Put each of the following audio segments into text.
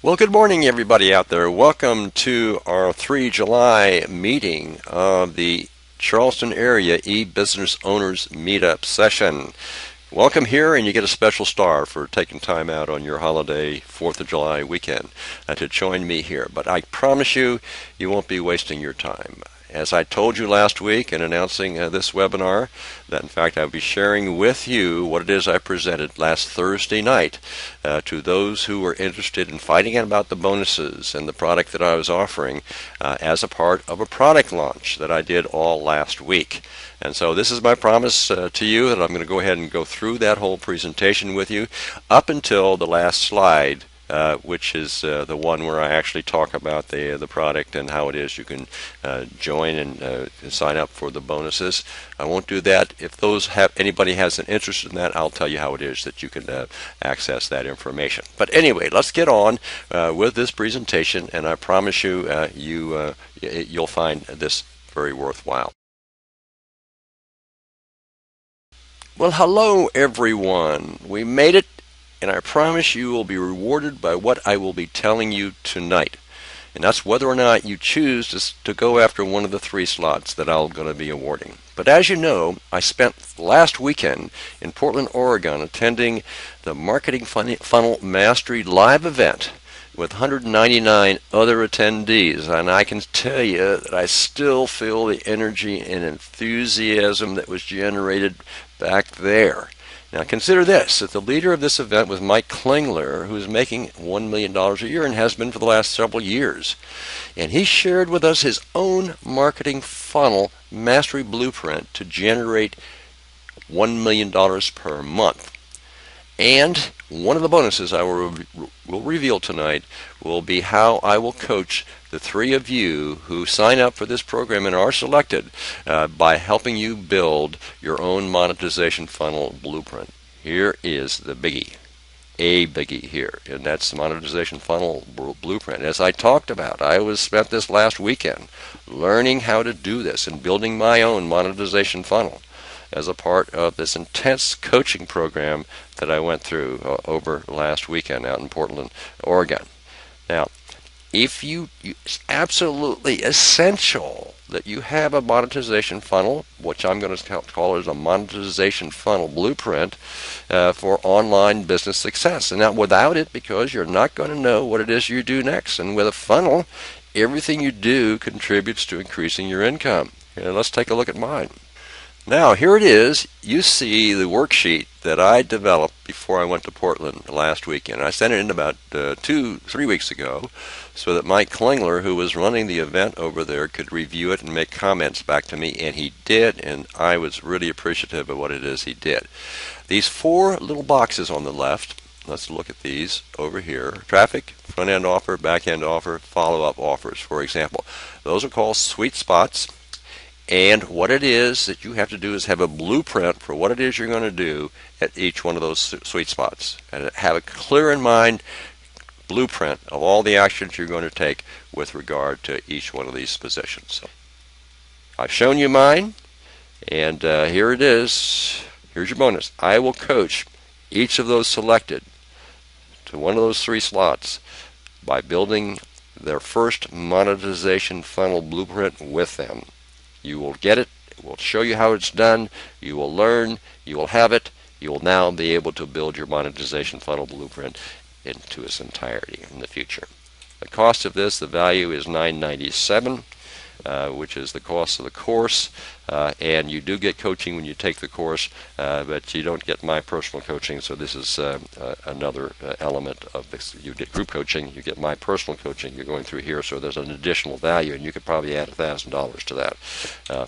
Well, good morning, everybody out there. Welcome to our 3 July meeting of the Charleston Area E-Business Owners Meetup session. Welcome here, and you get a special star for taking time out on your holiday 4th of July weekend to join me here. But I promise you, you won't be wasting your time. As I told you last week in announcing this webinar, that in fact I'll be sharing with you what it is I presented last Thursday night to those who were interested in finding out about the bonuses and the product that I was offering as a part of a product launch that I did all last week. And so this is my promise to you that I'm going to go ahead and go through that whole presentation with you up until the last slide, which is the one where I actually talk about the product and how it is you can join and sign up for the bonuses. I won't do that. If anybody has an interest in that, I'll tell you how it is that you can access that information. But anyway, let's get on with this presentation, and I promise you, you'll find this very worthwhile. Well, hello everyone. We made it. And I promise you will be rewarded by what I will be telling you tonight. And that's whether or not you choose to go after one of the 3 slots that I'm going to be awarding. But as you know, I spent last weekend in Portland, Oregon, attending the Marketing Funnel Mastery live event with 199 other attendees. And I can tell you that I still feel the energy and enthusiasm that was generated back there. Now consider this, that the leader of this event was Mike Klingler, who is making $1 million a year and has been for the last several years. And he shared with us his own marketing funnel mastery blueprint to generate $1 million per month. And one of the bonuses I will reveal tonight will be how I will coach the 3 of you who sign up for this program and are selected by helping you build your own monetization funnel blueprint. Here is the biggie, a biggie here, and that's the monetization funnel blueprint. As I talked about, I spent this last weekend learning how to do this and building my own monetization funnel as a part of this intense coaching program that I went through over last weekend out in Portland, Oregon. Now, it's absolutely essential that you have a monetization funnel, which I'm going to call as a monetization funnel blueprint for online business success. And now without it, because you're not going to know what it is you do next. And with a funnel, everything you do contributes to increasing your income. And let's take a look at mine. Now, here it is. You see the worksheet that I developed before I went to Portland last weekend. I sent it in about 3 weeks ago so that Mike Klingler, who was running the event over there, could review it and make comments back to me, and he did, and I was really appreciative of what it is he did. These 4 little boxes on the left, let's look at these over here. Traffic, front-end offer, back-end offer, follow-up offers, for example. Those are called sweet spots. And what it is that you have to do is have a blueprint for what it is you're going to do at each one of those sweet spots. And have a clear in mind blueprint of all the actions you're going to take with regard to each one of these positions. So I've shown you mine, and here it is. Here's your bonus. I will coach each of those selected to one of those 3 slots by building their first monetization funnel blueprint with them. You will get it. It will show you how it's done. You will learn. You will have it. You will now be able to build your monetization funnel blueprint into its entirety in the future. The cost of this, the value is $9.97, which is the cost of the course. And you do get coaching when you take the course, but you don't get my personal coaching. So this is another element of this. You get group coaching, you get my personal coaching. You're going through here, so there's an additional value, and you could probably add $1,000 to that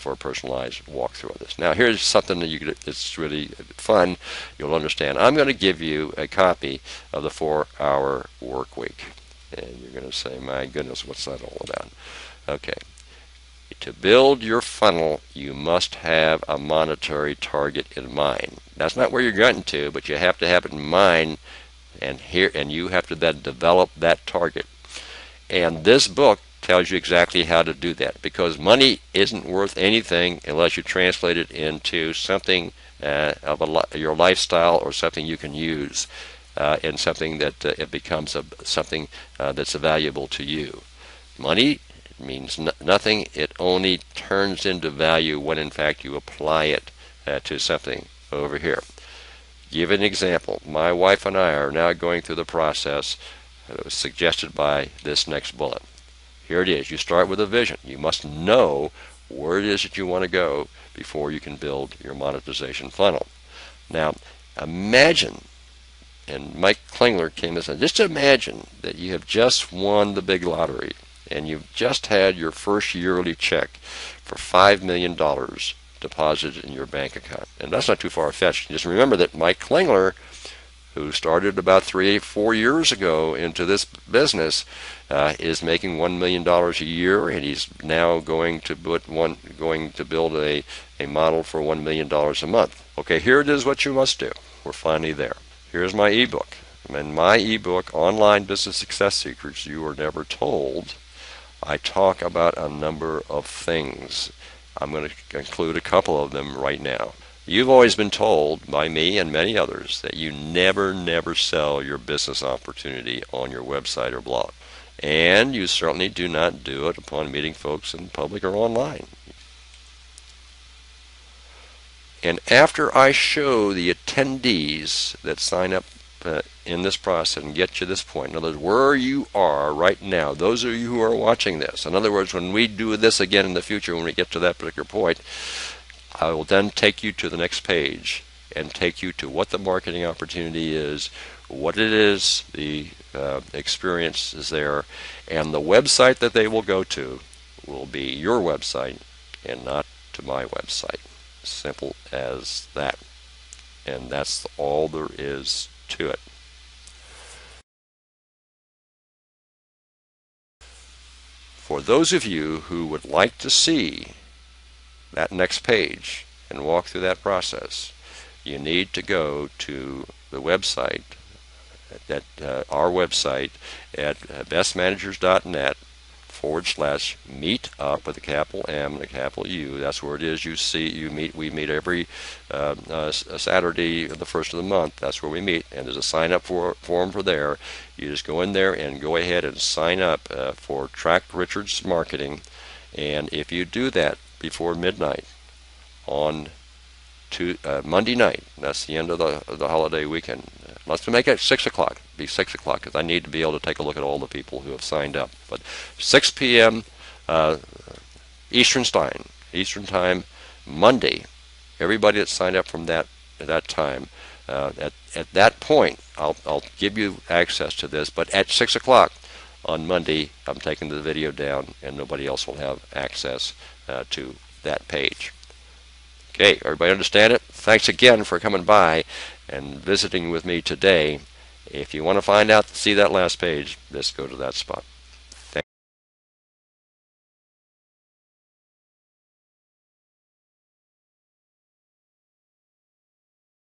for a personalized walkthrough of this. Now, here's something that it's really fun. You'll understand. I'm going to give you a copy of the 4-hour work week, and you're going to say, "My goodness, what's that all about?" Okay. To build your funnel, you must have a monetary target in mind. That's not where you're getting to, but you have to have it in mind, and you have to then develop that target. And this book tells you exactly how to do that, because money isn't worth anything unless you translate it into something of your lifestyle or something you can use. and something that it becomes something that's valuable to you. Money means nothing. It only turns into value when in fact you apply it to something over here. Give an example. My wife and I are now going through the process that was suggested by this next bullet. Here it is. You start with a vision. You must know where it is that you want to go before you can build your monetization funnel. Now, imagine, and Mike Klingler came and said, just imagine that you have just won the big lottery and you've just had your first yearly check for $5 million deposited in your bank account. And that's not too far-fetched. Just remember that Mike Klingler, who started about 3-4 years ago into this business, is making $1 million a year, and he's now going to build a model for $1 million a month. Okay, here it is what you must do. We're finally there. Here's my ebook. In my ebook, Online Business Success Secrets You Were Never Told, I talk about a number of things. I'm going to include a couple of them right now. You've always been told by me and many others that you never sell your business opportunity on your website or blog. And you certainly do not do it upon meeting folks in public or online. And after I show the attendees that sign up in this process and get you to this point, in other words, where you are right now, those of you who are watching this, in other words, when we do this again in the future, when we get to that particular point, I will then take you to the next page and take you to what the marketing opportunity is, what it is, the experience is there, and the website that they will go to will be your website and not to my website. Simple as that. And that's all there is to it. For those of you who would like to see that next page and walk through that process, you need to go to the website, our website at bestmanagers.net/meet up with a capital M and a capital U. That's where it is. We meet every Saturday, the first of the month. That's where we meet, and there's a sign up form for there. You just go in there and go ahead and sign up for Track Richards Marketing, and if you do that before midnight on Monday night, that's the end of the holiday weekend. Let's make it 6 o'clock. Be 6 o'clock because I need to be able to take a look at all the people who have signed up. But 6 p.m. Eastern time, Monday. Everybody that signed up from at that time, at that point, I'll give you access to this. But at 6 o'clock on Monday, I'm taking the video down, and nobody else will have access to that page. Okay, everybody understand it? Thanks again for coming by and visiting with me today. If you want to find out, see that last page, just go to that spot.